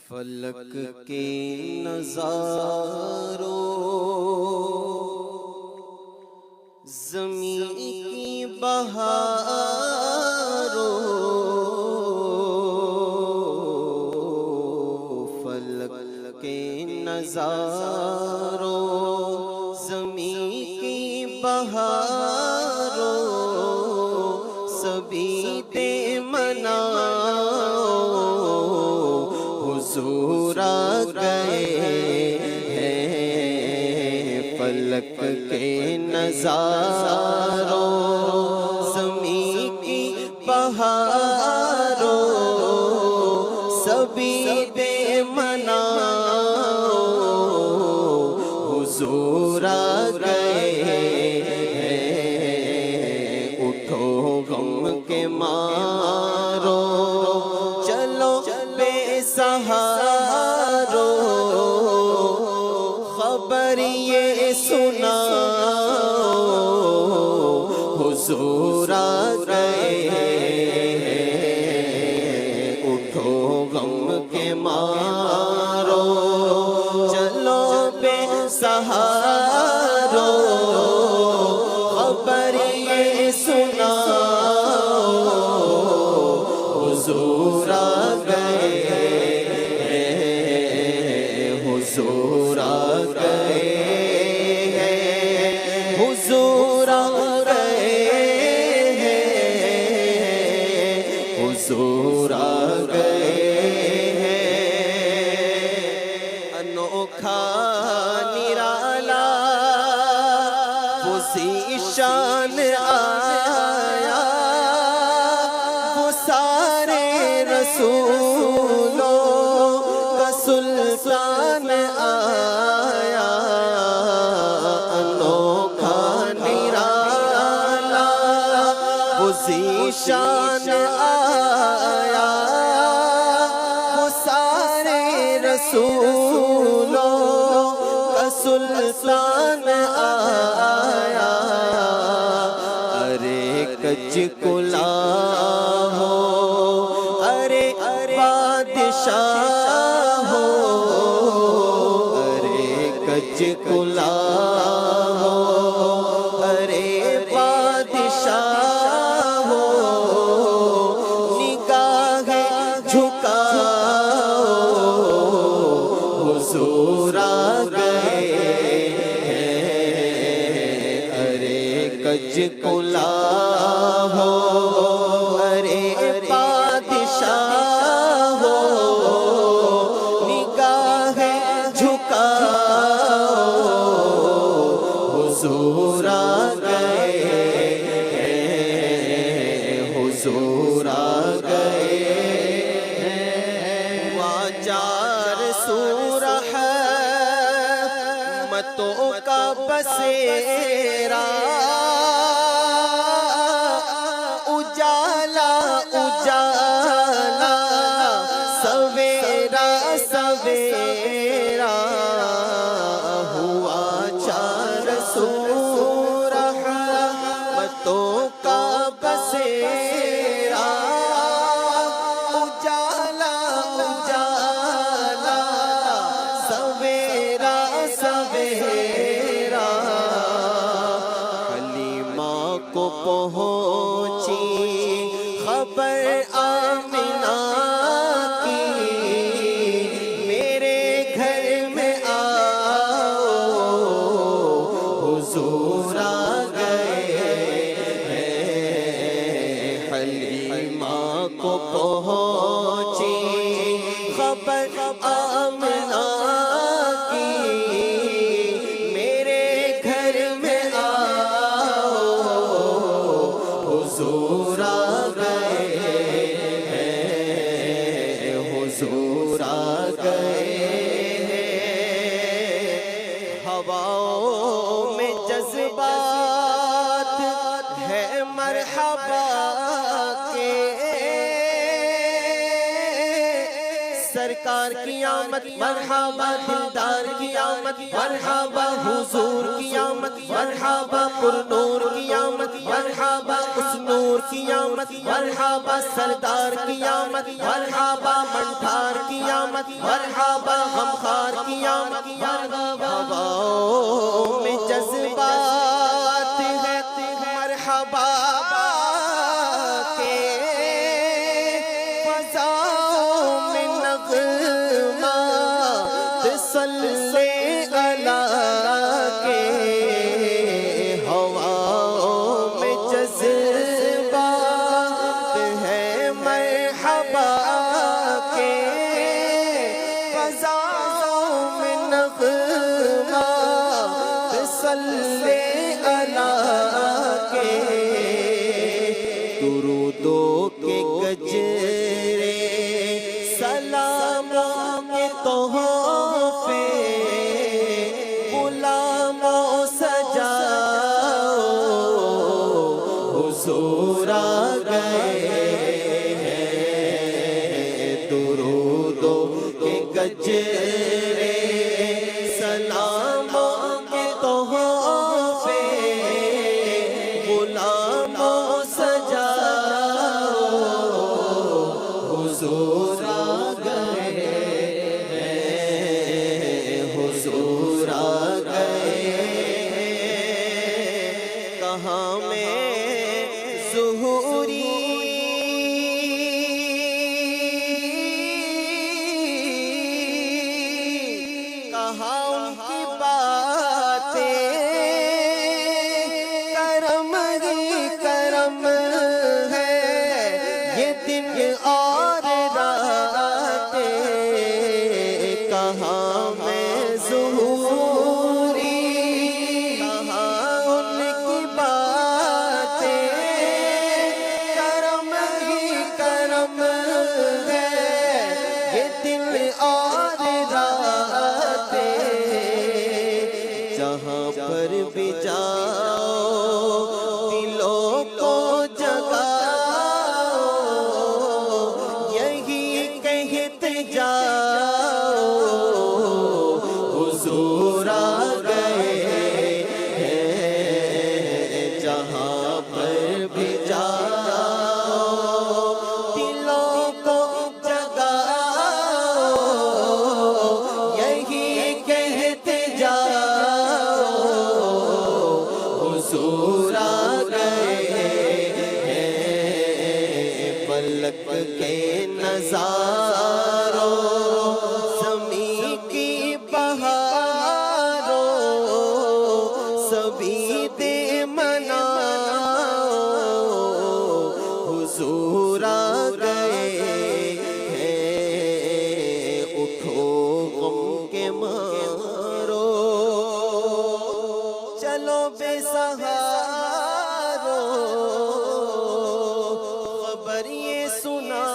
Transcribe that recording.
فلک کے نظاروں زمین کی بہاروں فلک کے نظاروں زمین کی بہاروں سبھی دے مناؤ حضور آ گئے ہیں فلک کے نظاروں زمین کی بہاروں سبھی دے مناؤ حضور آ گئے ہیں اٹھو غم کے مارو چلو بے سہارو خبر یہ سناؤ حضور آ گئے اٹھو غم کے مارو چلو بے سہارو خبر یہ سناؤ حضور آ گئے حضور آ گئے حضور آ گئے حضور آ گئے انوکھا نرالا اسی شان آیا وہ سارے رسولوں کا سلطان آیا انوکھا نرالا اسی شان آیا وہ سارے رسولوں کا سلطان آیا ارے کچ کلا ہو ارے بادشاہ ہو ارے کچ کلا ہو ارے بادشاہ ہو نگاہ جھکاؤ حضور آ گئے ارے کچ کلا ہو ارے بادشاہ ہو نگاہ جھکاؤ حضور آ گئے حضور آ گئے واجار سورہ متوں کا بسیرا اجالا اجالا سویرا سویرا ہوا چار سورہ متوں کا بسیرا اجالا اجالا سویرا سویرا حلیمہ کو پہنچی خبر آمنہ کی میرے گھر میں آؤ حضور آ گئے حلیمہ کو پہنچی خبر آمنہ کی میرے گھر میں آؤ حضور آ گئے حضور آ گئے ہواؤں میں جذبات ہے مرحبا کے سرکار سرکار کی آمد، مرحبا دلدار کی آمد، مرحبا حضور کی آمد، مرحبا پر نور کی آمد، مرحبا اس نور کی آمد، مرحبا سردار کی آمد، مرحبا منٹھار کی آمد، مرحبا غمخوار کی آمد، ہواؤں میں جذبات ہے مرحبا کے، فضاؤں میں نغمات صلی اللہ کے، ہواؤں میں جذبات ہے مرحبا کے، فضاؤں میں نغمات صلی اللہ کے، درودوں کے گجرے سلاموں کے تحفے غلاموں سجاؤ، حضور آ گئے ہیں، درودوں کے گجرے سلاموں کے تحفے غلاموں سجاؤ، حضور آ گئے ہیں، حضور آ گئے ہیں، کہاں میں ظہوری کہاں ان کی باتیں، کرم ہی کرم ہے یہ دن اور راتیں، کہاں میں ظہوری کہاں ان کی باتیں، کرم ہی کرم ہے یہ دن اور راتیں، جہاں پر بھی جاؤ دلوں کو جگاؤ، یہی کہتے جاؤ، حضور آ گئے ہیں، جہاں پر بھی جاؤ دلوں کو جگاؤ، یہی کہتے جاؤ، حضور آ گئے ہیں، پلک کے نظاروں زمین کی بہاروں سبھی دے مناؤ، حضور آ گئے ہیں، اٹھو غم کے مارو، چلو بے سہارو، خبر یہ سنا